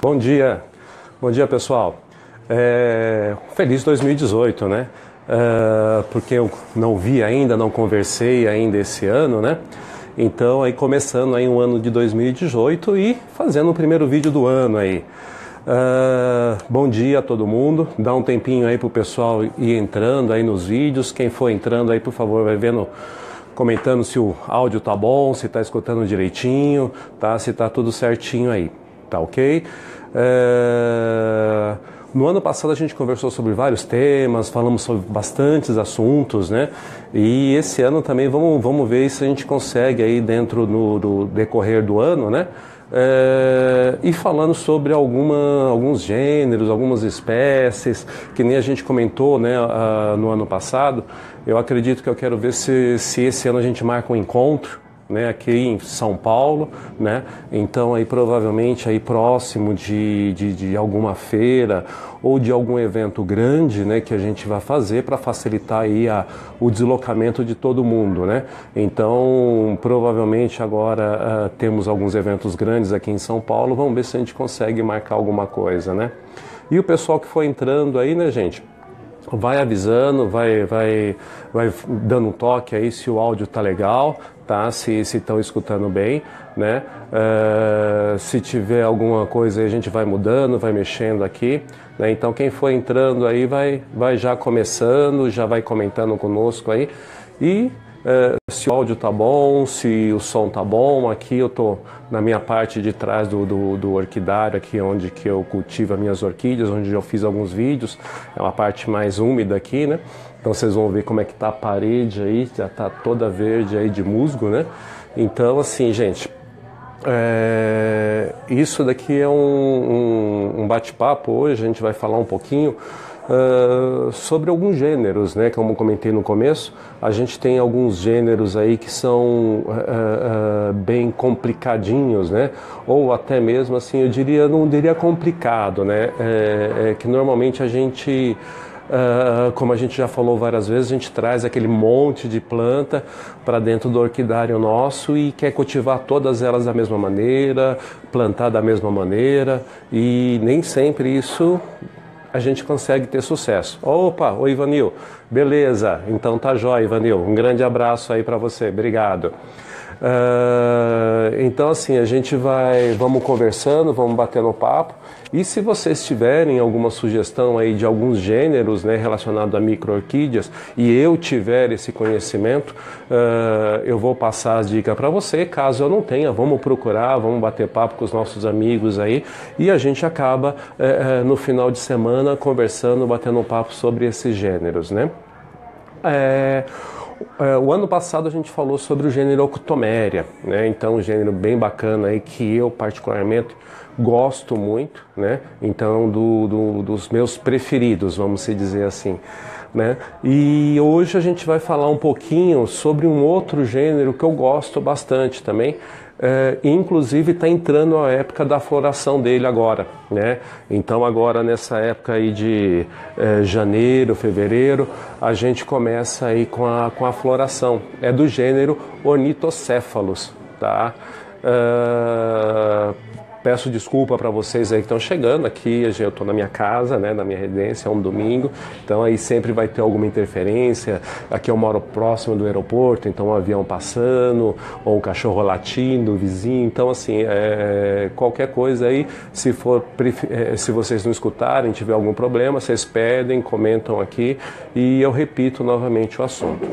Bom dia pessoal. Feliz 2018, né? Porque eu não vi ainda, não conversei ainda esse ano, né? Então aí começando aí um ano de 2018 e fazendo o primeiro vídeo do ano aí. Bom dia a todo mundo, dá um tempinho aí pro pessoal ir entrando aí nos vídeos. Quem for entrando aí, por favor, vai vendo, comentando se o áudio tá bom, se tá escutando direitinho, tá? Se tá tudo certinho aí, tá ok? No ano passado a gente conversou sobre vários temas, falamos sobre bastantes assuntos, né? E esse ano também vamos ver se a gente consegue aí dentro do decorrer do ano, né? E falando sobre alguns gêneros, algumas espécies, que nem a gente comentou, né, no ano passado. Eu acredito que eu quero ver se esse ano a gente marca um encontro, né, aqui em São Paulo, né? Então aí provavelmente aí próximo de alguma feira ou de algum evento grande, né, que a gente vai fazer para facilitar aí o deslocamento de todo mundo, né? Então provavelmente agora temos alguns eventos grandes aqui em São Paulo, vamos ver se a gente consegue marcar alguma coisa, né? E o pessoal que for entrando aí, né, gente, vai avisando, vai dando um toque aí se o áudio tá legal, tá? Se estão escutando bem, né? Se tiver alguma coisa aí a gente vai mudando, vai mexendo aqui, né? Então quem for entrando aí vai já começando, já vai comentando conosco aí e se o áudio tá bom, se o som tá bom. Aqui eu tô na minha parte de trás do orquidário, aqui onde que eu cultivo as minhas orquídeas, onde eu fiz alguns vídeos. É uma parte mais úmida aqui, né? Então vocês vão ver como é que tá a parede aí, já tá toda verde aí de musgo, né? Então assim, gente, isso daqui é um bate-papo. Hoje a gente vai falar um pouquinho sobre alguns gêneros, né? Como eu comentei no começo, a gente tem alguns gêneros aí que são bem complicadinhos, né? Ou até mesmo assim, não diria complicado, né? Que normalmente a gente, como a gente já falou várias vezes, a gente traz aquele monte de planta para dentro do orquidário nosso e quer cultivar todas elas da mesma maneira, plantar da mesma maneira, e nem sempre isso a gente consegue ter sucesso. Opa, oi Ivanil, beleza, então tá jóia, Ivanil, um grande abraço aí para você, obrigado. Então assim, vamos conversando, vamos batendo papo, e se vocês tiverem alguma sugestão aí de alguns gêneros, né, relacionados a micro-orquídeas, e eu tiver esse conhecimento, eu vou passar as dicas para você. Caso eu não tenha, vamos procurar, vamos bater papo com os nossos amigos aí, e a gente acaba no final de semana conversando, batendo papo sobre esses gêneros, né? O ano passado a gente falou sobre o gênero Octomeria, né? Então um gênero bem bacana aí que eu particularmente gosto muito, né? Então dos meus preferidos, vamos se dizer assim, né? E hoje a gente vai falar um pouquinho sobre um outro gênero que eu gosto bastante também. Inclusive está entrando a época da floração dele agora, né? Então agora nessa época aí de janeiro, fevereiro, a gente começa aí com a floração. É do gênero Ornithocephalus, tá? Peço desculpa para vocês aí que estão chegando aqui. Eu estou na minha casa, né, na minha residência, é um domingo, então aí sempre vai ter alguma interferência. Aqui eu moro próximo do aeroporto, então um avião passando, ou um cachorro latindo, o vizinho. Então assim, qualquer coisa aí, se vocês não escutarem, tiver algum problema, vocês pedem, comentam aqui e eu repito novamente o assunto,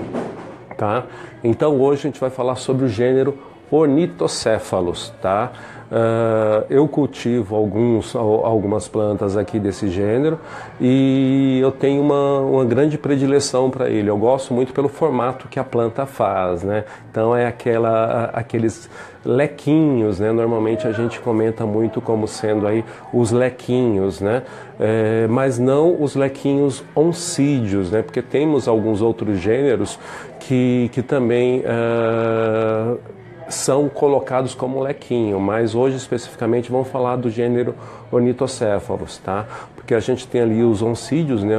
tá? Então hoje a gente vai falar sobre o gênero Ornithocephalus, tá? Eu cultivo algumas plantas aqui desse gênero e eu tenho uma grande predileção para ele. Eu gosto muito pelo formato que a planta faz, né? Então é aqueles lequinhos, né? Normalmente a gente comenta muito como sendo aí os lequinhos, né? Mas não os lequinhos oncídeos, né? Porque temos alguns outros gêneros que também são colocados como lequinho, mas hoje especificamente vamos falar do gênero Ornithocephalus, tá? Porque a gente tem ali os oncídeos, né,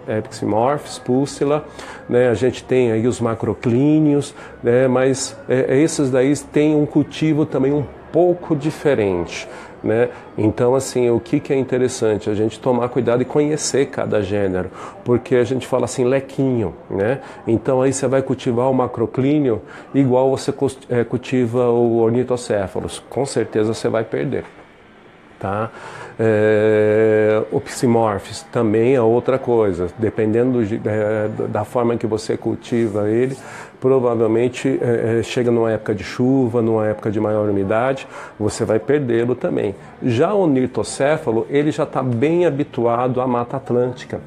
Epiximorphs, Pusilla, né, a gente tem aí os macroclíneos, né, mas esses daí têm um cultivo também um pouco diferente, né? Então, assim, o que é interessante? A gente tomar cuidado e conhecer cada gênero, porque a gente fala assim, lequinho, né? Então aí você vai cultivar o macroclínio igual você cultiva o ornitocéfalos, com certeza você vai perder. Tá? O Pssimorphis também é outra coisa, dependendo da forma que você cultiva ele, provavelmente chega numa época de chuva, numa época de maior umidade, você vai perdê-lo também. Já o ornitocéfalo, ele já está bem habituado à Mata Atlântica.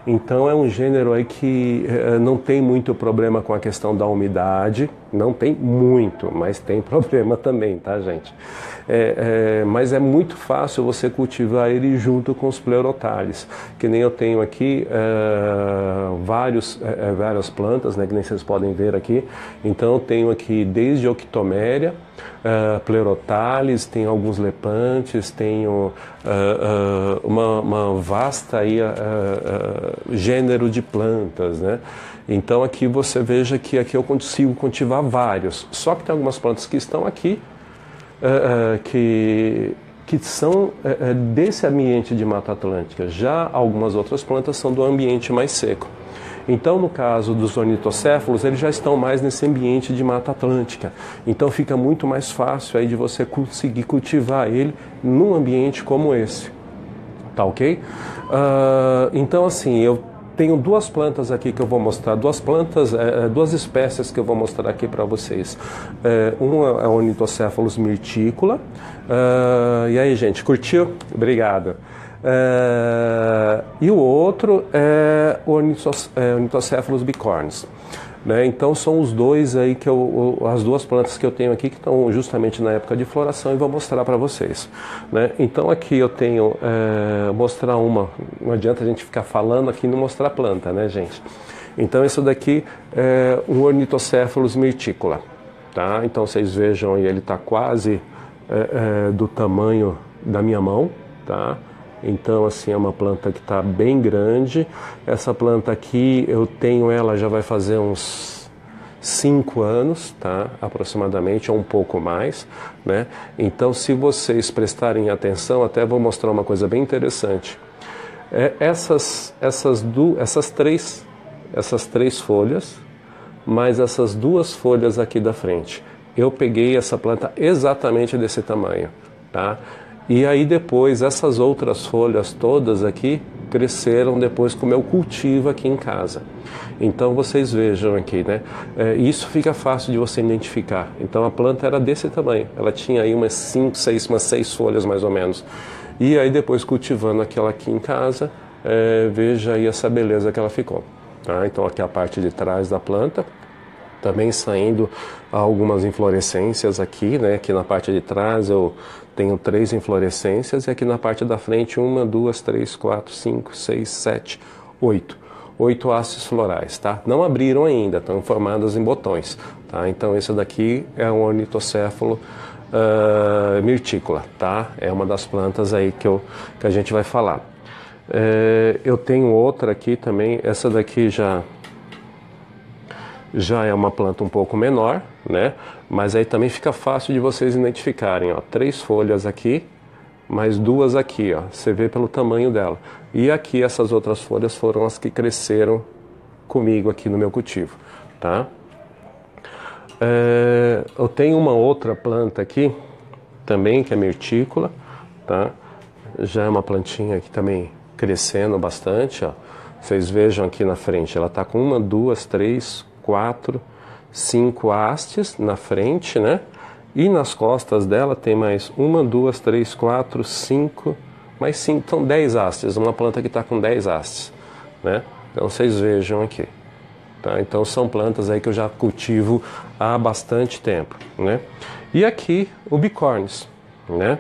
Então é um gênero aí que não tem muito problema com a questão da umidade, não tem muito, mas tem problema também, tá, gente? Mas é muito fácil você cultivar ele junto com os Pleurotales, que nem eu tenho aqui várias plantas, né, que nem vocês podem ver aqui. Então eu tenho aqui desde Octomeria, Pleurotales, tenho alguns lepantes, tenho uma vasta aí, gênero de plantas, né? Então aqui você veja que aqui eu consigo cultivar vários, só que tem algumas plantas que estão aqui que são desse ambiente de Mata Atlântica. Já algumas outras plantas são do ambiente mais seco. Então, no caso dos ornitocéfalos, eles já estão mais nesse ambiente de Mata Atlântica. Então, fica muito mais fácil aí de você conseguir cultivar ele num ambiente como esse. Tá ok? Então, assim, eu tenho duas plantas aqui que eu vou mostrar, duas espécies que eu vou mostrar aqui para vocês. Uma é o Ornitocéfalos myrticula. E aí, gente, curtiu? Obrigado. E o outro é o Ornitocéfalos bicornis, né? Então são os dois aí as duas plantas que eu tenho aqui que estão justamente na época de floração e vou mostrar para vocês, né? Então aqui eu tenho mostrar não adianta a gente ficar falando aqui e não mostrar a planta, né, gente? Então isso daqui é um Ornitocéfalos myrticula, tá? Então vocês vejam aí, ele está quase do tamanho da minha mão, tá? Então, assim, é uma planta que está bem grande. Essa planta aqui, eu tenho ela, já vai fazer uns 5 anos, tá? Aproximadamente, ou um pouco mais, né? Então, se vocês prestarem atenção, até vou mostrar uma coisa bem interessante. Essas três folhas, mais essas duas folhas aqui da frente. Eu peguei essa planta exatamente desse tamanho, tá? E aí depois essas outras folhas todas aqui cresceram depois com o meu cultivo aqui em casa. Então vocês vejam aqui, né? Isso fica fácil de você identificar. Então a planta era desse tamanho. Ela tinha aí umas 6 folhas mais ou menos. E aí depois cultivando aquela aqui em casa, veja aí essa beleza que ela ficou. Tá? Então aqui a parte de trás da planta. Também saindo algumas inflorescências aqui, né? Aqui na parte de trás eu tenho 3 inflorescências e aqui na parte da frente 1, 2, 3, 4, 5, 6, 7, 8. 8 hastes florais, tá? Não abriram ainda, estão formadas em botões, tá? Então esse daqui é um ornitocéfalo myrticula, tá? É uma das plantas aí que a gente vai falar. Eu tenho outra aqui também, essa daqui já é uma planta um pouco menor, né? Mas aí também fica fácil de vocês identificarem, ó, 3 folhas aqui, mais 2 aqui, ó. Você vê pelo tamanho dela. E aqui essas outras folhas foram as que cresceram comigo aqui no meu cultivo, tá? Eu tenho uma outra planta aqui, também que é myrtícula, tá? Já é uma plantinha aqui também crescendo bastante, ó. Vocês vejam aqui na frente, ela tá com 1, 2, 3, 4, 5 hastes na frente, né? E nas costas dela tem mais 1, 2, 3, 4, 5, mais 5, então 10 hastes. Uma planta que está com 10 hastes, né? Então vocês vejam aqui. Tá? Então são plantas aí que eu já cultivo há bastante tempo, né? E aqui o bicornis, né?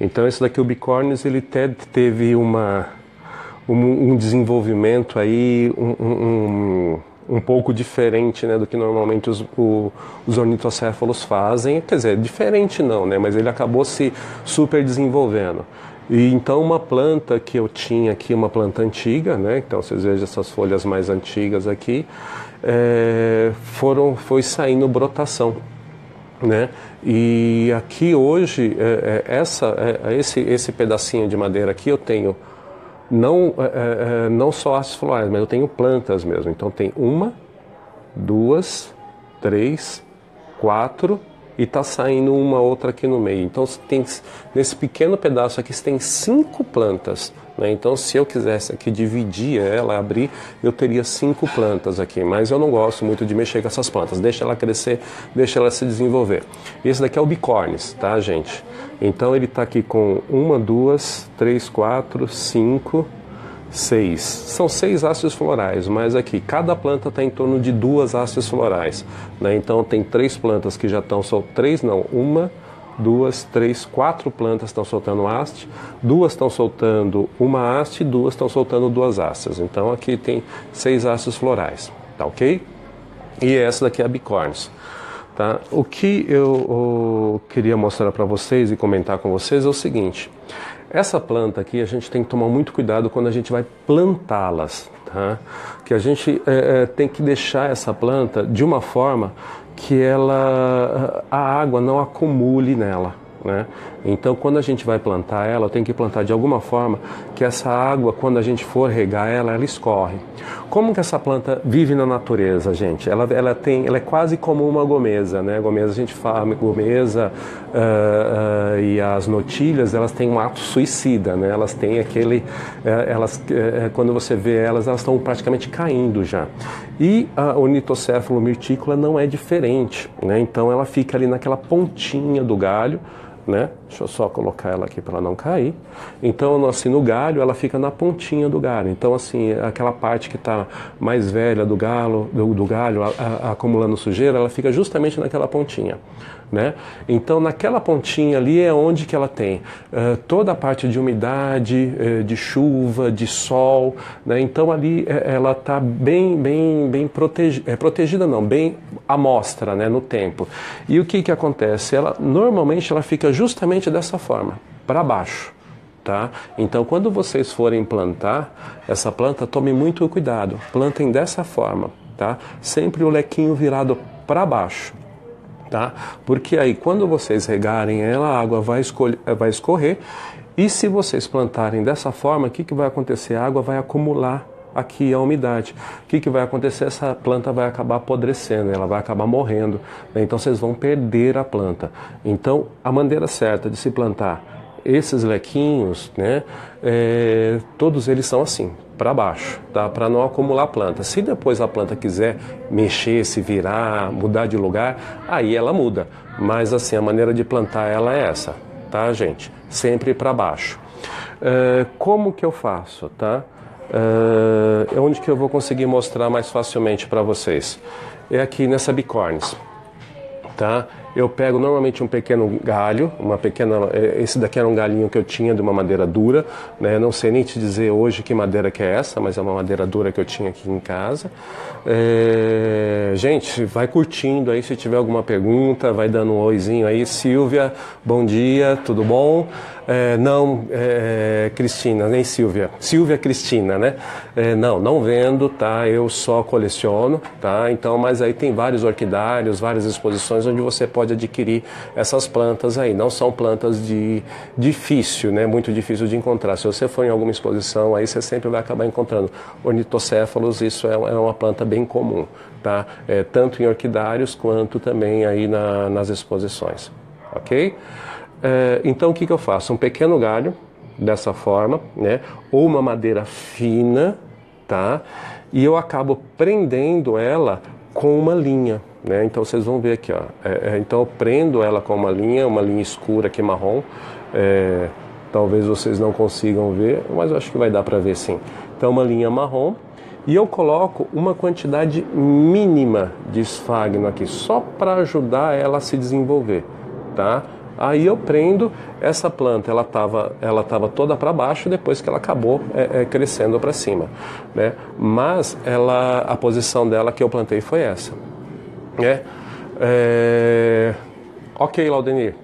Então esse daqui, o bicornis, ele teve um desenvolvimento aí, um pouco diferente, né, do que normalmente os ornitocéfalos fazem. Quer dizer, diferente não, né, mas ele acabou se super desenvolvendo. E então uma planta que eu tinha aqui, uma planta antiga, né, então vocês vejam essas folhas mais antigas aqui, foi saindo brotação. né? E aqui hoje, esse pedacinho de madeira aqui eu tenho não só hastes florais, mas eu tenho plantas mesmo. Então tem 1, 2, 3, 4 e tá saindo uma outra aqui no meio. Então tem, nesse pequeno pedaço aqui você tem 5 plantas, né? Então se eu quisesse aqui dividir ela, abrir, eu teria 5 plantas aqui, mas eu não gosto muito de mexer com essas plantas. Deixa ela crescer, deixa ela se desenvolver. Esse daqui é o bicornis, tá, gente? Então ele tá aqui com 1, 2, 3, 4, 5, 6. São 6 hastes florais, mas aqui cada planta está em torno de 2 hastes florais, né? Então tem 3 plantas que já estão soltando, 3 não, 1, 2, 3, 4 plantas estão soltando haste, 2 estão soltando uma haste e 2 estão soltando 2 hastes. Então aqui tem 6 hastes florais, tá ok? E essa daqui é a bicornis. Tá? O que eu queria mostrar para vocês e comentar com vocês é o seguinte: essa planta aqui a gente tem que tomar muito cuidado quando a gente vai plantá-las, tá? Que a gente tem que deixar essa planta de uma forma que a água não acumule nela, né? Então quando a gente vai plantar ela, tem que plantar de alguma forma que essa água, quando a gente for regar ela escorre. Como que essa planta vive na natureza, gente? Ela é quase como uma gomesa, né? Gomesa, a gente fala, gomesa e as notilhas, elas têm um ato suicida, né? Elas têm aquele, quando você vê elas estão praticamente caindo já. E a ornitocéfalo mirtícola não é diferente, né? Então ela fica ali naquela pontinha do galho, né? Deixa eu só colocar ela aqui para ela não cair. Então, assim, no galho, ela fica na pontinha do galho. Então, assim, aquela parte que está mais velha do galho, acumulando sujeira, ela fica justamente naquela pontinha, né? Então, naquela pontinha ali é onde que ela tem toda a parte de umidade, de chuva, de sol, né? Então, ali ela está bem protegida, não, bem à mostra, né, no tempo. E o que acontece? Normalmente ela fica justamente dessa forma, para baixo, tá? Então, quando vocês forem plantar essa planta, tomem muito cuidado, plantem dessa forma, tá? Sempre o lequinho virado para baixo, tá? Porque aí, quando vocês regarem ela, a água vai escorrer, e se vocês plantarem dessa forma, o que vai acontecer? A água vai acumular aqui a umidade. O que vai acontecer? Essa planta vai acabar apodrecendo, ela vai acabar morrendo, né? Então vocês vão perder a planta. Então a maneira certa de se plantar esses lequinhos, né, todos eles são assim, para baixo, tá? Para não acumular planta. Se depois a planta quiser mexer, se virar, mudar de lugar, aí ela muda. Mas assim, a maneira de plantar ela é essa, tá, gente? Sempre para baixo. Como que eu faço, tá? Onde que eu vou conseguir mostrar mais facilmente para vocês? É aqui nessa bicornis, tá? Eu pego normalmente um pequeno galho, esse daqui era um galinho que eu tinha de uma madeira dura, né? Não sei nem te dizer hoje que madeira que é essa, mas é uma madeira dura que eu tinha aqui em casa. Gente, vai curtindo aí, se tiver alguma pergunta, vai dando um oizinho aí. Silvia, bom dia, tudo bom? Cristina, nem Silvia. Silvia Cristina, né? Não vendo, tá? Eu só coleciono, tá? Então, mas aí tem vários orquidários, várias exposições onde você pode adquirir essas plantas aí. Não são plantas difícil, né? Muito difícil de encontrar. Se você for em alguma exposição, aí você sempre vai acabar encontrando ornitocéfalos. Isso é uma planta bem comum, tá? Tanto em orquidários quanto também aí nas exposições, ok? Então o que eu faço? Um pequeno galho dessa forma, né? Ou uma madeira fina, tá? E eu acabo prendendo ela com uma linha, né? Então vocês vão ver aqui, ó. Então eu prendo ela com uma linha escura aqui, marrom. Talvez vocês não consigam ver, mas eu acho que vai dar para ver sim. Então uma linha marrom. E eu coloco uma quantidade mínima de esfagno aqui, só para ajudar ela a se desenvolver, tá? Aí eu prendo essa planta, ela tava toda para baixo depois que ela acabou crescendo para cima, né? Mas a posição dela que eu plantei foi essa, né? Ok, Laudenir,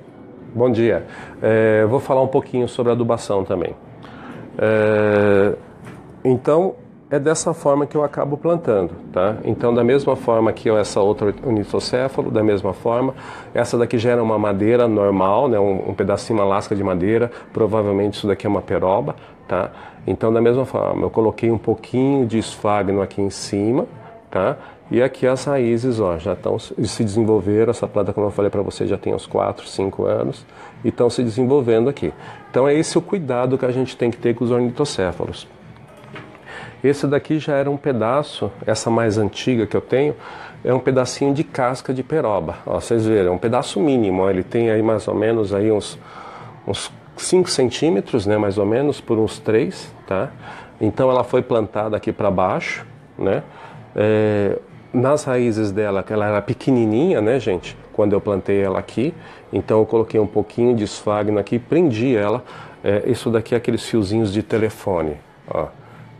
bom dia. Vou falar um pouquinho sobre adubação também. Então, é dessa forma que eu acabo plantando, tá? Então, da mesma forma que essa outra ornitocéfalo, da mesma forma, essa daqui já era uma madeira normal, né? Um pedacinho, uma lasca de madeira, provavelmente isso daqui é uma peroba, tá? Então, da mesma forma, eu coloquei um pouquinho de esfagno aqui em cima, tá? E aqui as raízes, ó, já estão se desenvolveram. Essa planta, como eu falei para você, já tem uns 4, 5 anos e estão se desenvolvendo aqui. Então é esse o cuidado que a gente tem que ter com os ornitocéfalos. Esse daqui já era um pedaço, essa mais antiga que eu tenho, é um pedacinho de casca de peroba. Ó, vocês viram, é um pedaço mínimo, ó, ele tem aí mais ou menos aí uns 5 centímetros, né, mais ou menos, por uns 3, tá? Então ela foi plantada aqui para baixo, né? Nas raízes dela, que ela era pequenininha, né, gente, quando eu plantei ela aqui, então eu coloquei um pouquinho de esfagno aqui, prendi ela, isso daqui é aqueles fiozinhos de telefone, ó,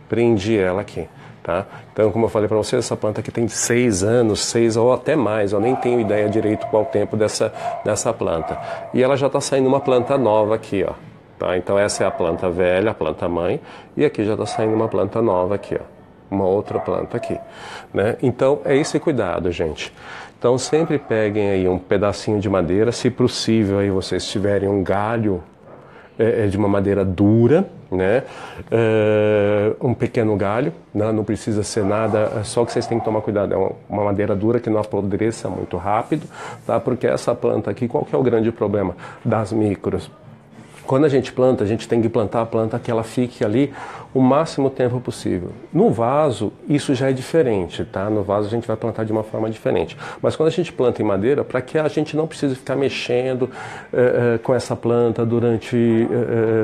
prendi ela aqui, tá? Então, como eu falei para você, essa planta aqui tem 6 anos, 6 ou até mais, eu nem tenho ideia direito qual o tempo dessa planta, e ela já está saindo uma planta nova aqui, ó, tá? Então essa é a planta velha, a planta mãe, e aqui já está saindo uma planta nova aqui, ó, uma outra planta aqui, né? Então é esse cuidado, gente. Então sempre peguem aí um pedacinho de madeira, se possível aí vocês tiverem um galho de uma madeira dura, né? Um pequeno galho, né? Não precisa ser nada, só que vocês têm que tomar cuidado, é uma madeira dura que não apodreça muito rápido, tá? Porque essa planta aqui, qual que é o grande problema das micros? Quando a gente planta, a gente tem que plantar a planta que ela fique ali o máximo tempo possível. No vaso, isso já é diferente, tá? No vaso a gente vai plantar de uma forma diferente. Mas quando a gente planta em madeira, para que a gente não precise ficar mexendo com essa planta durante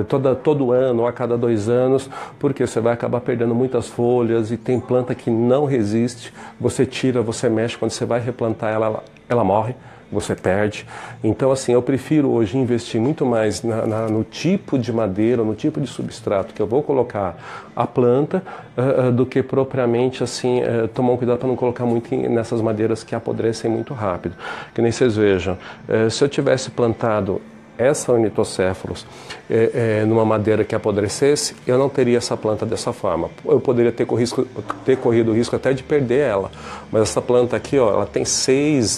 todo ano ou a cada 2 anos, porque você vai acabar perdendo muitas folhas e tem planta que não resiste. Você tira, você mexe, quando você vai replantar ela morre. Você perde. Então, assim, eu prefiro hoje investir muito mais no tipo de madeira, no tipo de substrato que eu vou colocar a planta, do que propriamente, assim, tomar um cuidado para não colocar muito nessas madeiras que apodrecem muito rápido. Que nem vocês vejam, se eu tivesse plantado essa ornitocéfalos numa madeira que apodrecesse, eu não teria essa planta dessa forma. Eu poderia ter corrido o risco até de perder ela. Mas essa planta aqui, ó, ela tem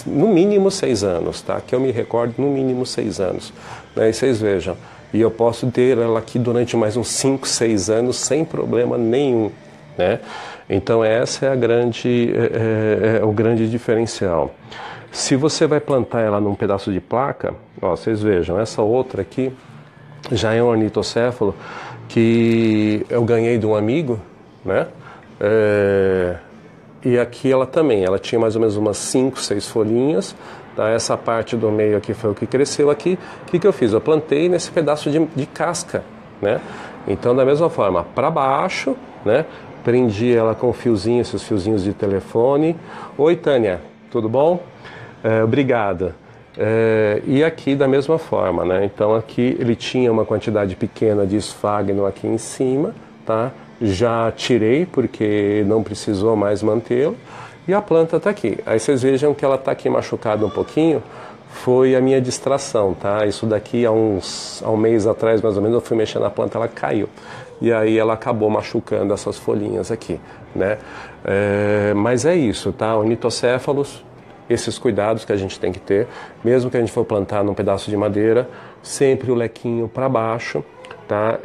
no mínimo 6 anos, tá? Que eu me recordo, no mínimo 6 anos. Né? E vocês vejam, e eu posso ter ela aqui durante mais uns 5, 6 anos sem problema nenhum, né? Então essa é o grande diferencial. Se você vai plantar ela num pedaço de placa, ó, vocês vejam, essa outra aqui já é um ornitocéfalo que eu ganhei de um amigo, né? E aqui ela também, ela tinha mais ou menos umas 5, 6 folhinhas, tá? Essa parte do meio aqui foi o que cresceu aqui. O que eu fiz? Eu plantei nesse pedaço de casca, né? Então, da mesma forma, para baixo, né? Prendi ela com fiozinho, esses fiozinhos de telefone. Oi, Tânia, tudo bom? Obrigado. E aqui da mesma forma, né? Então aqui ele tinha uma quantidade pequena de esfagno aqui em cima, tá? Já tirei porque não precisou mais mantê-lo. E a planta está aqui. Aí vocês vejam que ela está aqui machucada um pouquinho. Foi a minha distração, tá? Isso daqui há um mês atrás, mais ou menos, eu fui mexer na planta, ela caiu. E aí ela acabou machucando essas folhinhas aqui, né? Mas é isso, tá? Ornitocéfalos, esses cuidados que a gente tem que ter, mesmo que a gente for plantar num pedaço de madeira, sempre o lequinho para baixo, tá?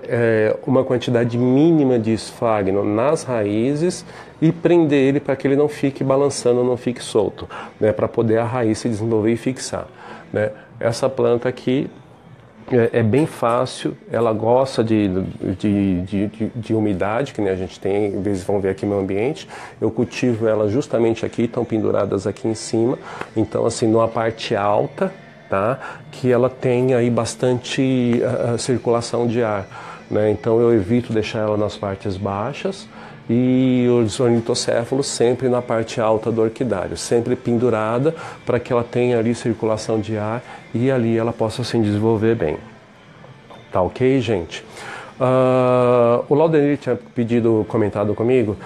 Uma quantidade mínima de esfagno nas raízes e prender ele para que ele não fique balançando, não fique solto, né? Para poder a raiz se desenvolver e fixar, né? Essa planta aqui é bem fácil, ela gosta de umidade, que nem a gente tem, às vezes vão ver aqui meu ambiente, eu cultivo ela justamente aqui, estão penduradas aqui em cima, então assim, numa parte alta, tá? Que ela tem aí bastante circulação de ar, né? Então eu evito deixar ela nas partes baixas, e os ornitocéfalos sempre na parte alta do orquidário, sempre pendurada para que ela tenha ali circulação de ar e ali ela possa se desenvolver bem. Tá ok, gente? O Laudenir tinha comentado comigo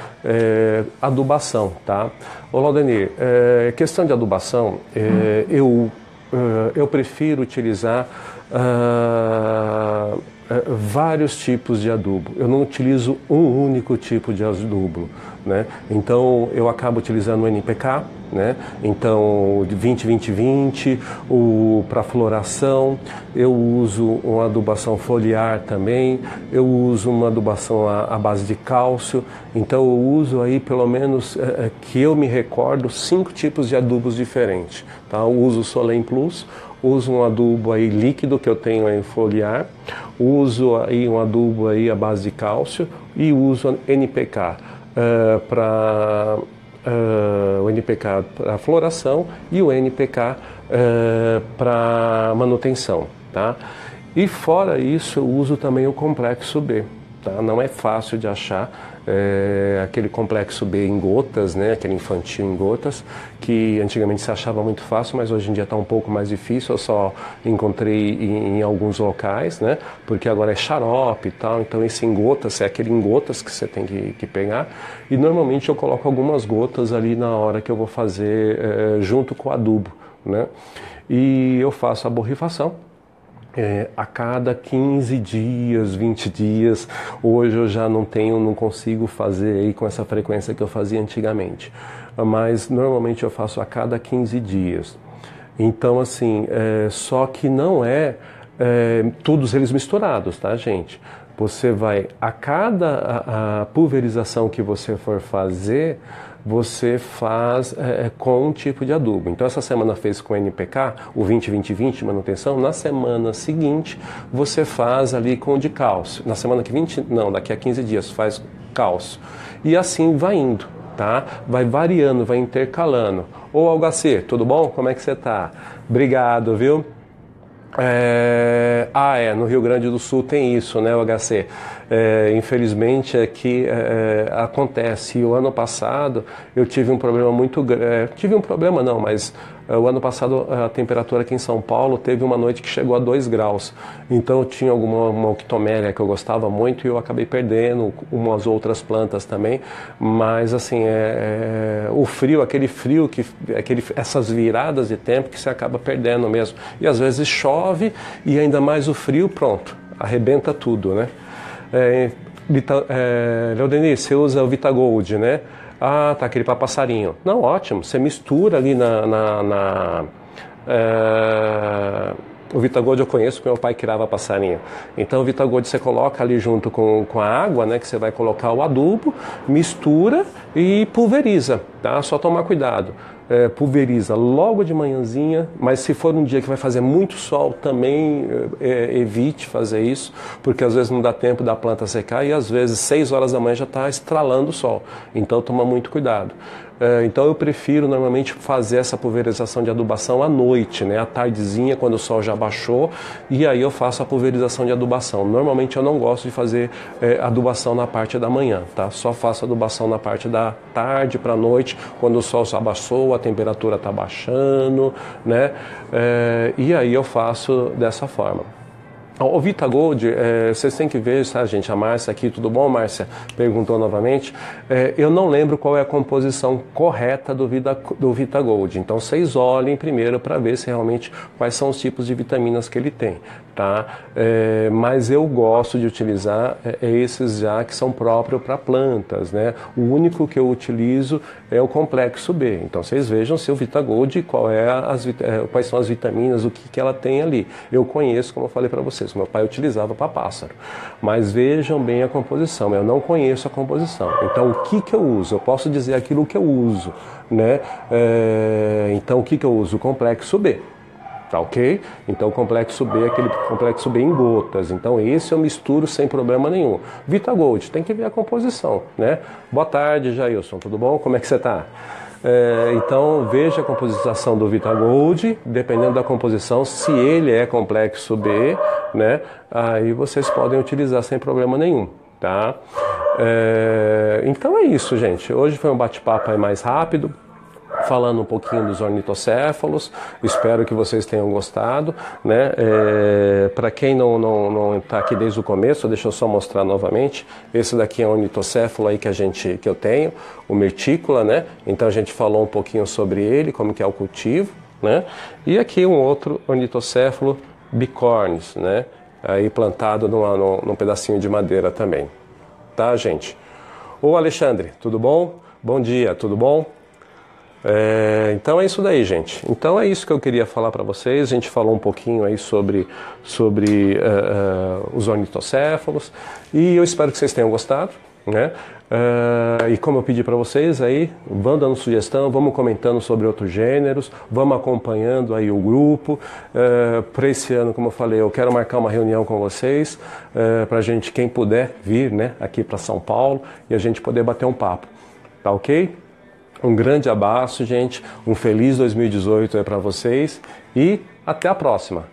adubação, tá? O Laudenir, questão de adubação, eu prefiro utilizar vários tipos de adubo. Eu não utilizo um único tipo de adubo, né? Então eu acabo utilizando o NPK, né? Então 20-20-20, para floração, eu uso uma adubação foliar também, eu uso uma adubação à base de cálcio. Então eu uso aí pelo menos, que eu me recordo, 5 tipos de adubos diferentes, tá? Eu uso o Solen Plus, uso um adubo aí líquido que eu tenho aí em foliar, uso aí um adubo aí à base de cálcio e uso NPK para o NPK para floração e o NPK para manutenção, tá? E fora isso eu uso também o complexo B, tá? Não é fácil de achar aquele complexo B em gotas, né? Aquele infantil em gotas, que antigamente se achava muito fácil, mas hoje em dia está um pouco mais difícil. Eu só encontrei em alguns locais, né? Porque agora é xarope e tal, então esse em gotas é aquele em gotas que você tem que pegar. E normalmente eu coloco algumas gotas ali na hora que eu vou fazer junto com o adubo, né? E eu faço a borrifação a cada 15 dias, 20 dias. Hoje eu já não consigo fazer aí com essa frequência que eu fazia antigamente, mas normalmente eu faço a cada 15 dias. Então assim, só que não todos eles misturados, tá, gente? Você vai, a cada pulverização que você for fazer, você faz com um tipo de adubo. Então essa semana fez com NPK, o 20-20-20 manutenção, na semana seguinte você faz ali com o de cálcio. Na semana que 20, não, daqui a 15 dias faz cálcio. E assim vai indo, tá? Vai variando, vai intercalando. Ô HC, tudo bom? Como é que você tá? Obrigado, viu? No Rio Grande do Sul tem isso, né, o HC? Infelizmente aqui acontece. O ano passado eu tive um problema muito grande. Tive um problema não, mas o ano passado a temperatura aqui em São Paulo teve uma noite que chegou a 2 graus. Então eu tinha uma octomélia que eu gostava muito e eu acabei perdendo umas outras plantas também. Mas assim, o frio, essas viradas de tempo que você acaba perdendo mesmo. E às vezes chove e ainda mais o frio, pronto, arrebenta tudo, né? Leodeni, você usa o Vitagold, né? Ah, tá, aquele para passarinho. Não, ótimo, você mistura ali o Vitagold eu conheço porque meu pai criava passarinho. Então o Vitagold você coloca ali junto com a água, né, que você vai colocar o adubo, mistura e pulveriza, tá? Só tomar cuidado. Pulveriza logo de manhãzinha, mas se for um dia que vai fazer muito sol, também evite fazer isso, porque às vezes não dá tempo da planta secar e às vezes 6 horas da manhã já está estralando o sol. Então toma muito cuidado. Então eu prefiro normalmente fazer essa pulverização de adubação à noite, né, à tardezinha, quando o sol já baixou, e aí eu faço a pulverização de adubação. Normalmente eu não gosto de fazer adubação na parte da manhã, tá? Só faço adubação na parte da tarde para a noite, quando o sol já baixou, a temperatura está baixando, né? E aí eu faço dessa forma. O Vitagold, vocês têm que ver, tá, gente? A Márcia aqui, tudo bom, Márcia? Perguntou novamente. Eu não lembro qual é a composição correta do Vitagold. Então, vocês olhem primeiro para ver se realmente quais são os tipos de vitaminas que ele tem, tá? Mas eu gosto de utilizar esses já que são próprios para plantas, né? O único que eu utilizo é o complexo B. Então, vocês vejam se o Vitagold, quais são as vitaminas, o que ela tem ali. Eu conheço, como eu falei para vocês. Meu pai utilizava para pássaro, mas vejam bem a composição. Eu não conheço a composição. Então, o que eu uso? Eu posso dizer aquilo que eu uso, né? Então, o que eu uso? O complexo B. Tá ok? Então o complexo B é aquele complexo B em gotas. Então esse eu misturo sem problema nenhum. Vitagold, tem que ver a composição, né? Boa tarde, Jailson, tudo bom? Como é que você está? Então veja a composição do Vitagold, dependendo da composição, se ele é complexo B, né? Aí vocês podem utilizar sem problema nenhum, tá? Então é isso, gente. Hoje foi um bate-papo aí mais rápido, falando um pouquinho dos ornitocéfalos. Espero que vocês tenham gostado, né? Para quem não está aqui desde o começo, deixa eu só mostrar novamente. Esse daqui é um ornitocéfalo aí que eu tenho, o Mirtícula, né? Então a gente falou um pouquinho sobre ele, como que é o cultivo, né? E aqui um outro ornitocéfalo, Bicornis, né? aí plantado num pedacinho de madeira também. Tá, gente? Ô Alexandre, tudo bom? Bom dia, tudo bom? Então é isso daí, gente. Então é isso que eu queria falar para vocês. A gente falou um pouquinho aí sobre os ornitocéfalos e eu espero que vocês tenham gostado, né? E como eu pedi para vocês aí, vão dando sugestão, vamos comentando sobre outros gêneros, vamos acompanhando aí o grupo. Para esse ano, como eu falei, eu quero marcar uma reunião com vocês, para a gente, quem puder vir, né, aqui para São Paulo e a gente poder bater um papo, tá ok? Um grande abraço, gente, um feliz 2018 para vocês e até a próxima.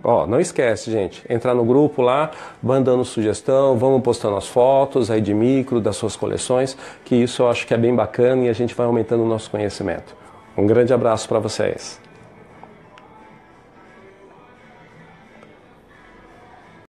Ó, não esquece, gente, entrar no grupo lá, vão dando sugestão, vamos postando as fotos aí de micro, das suas coleções, que isso eu acho que é bem bacana e a gente vai aumentando o nosso conhecimento. Um grande abraço para vocês.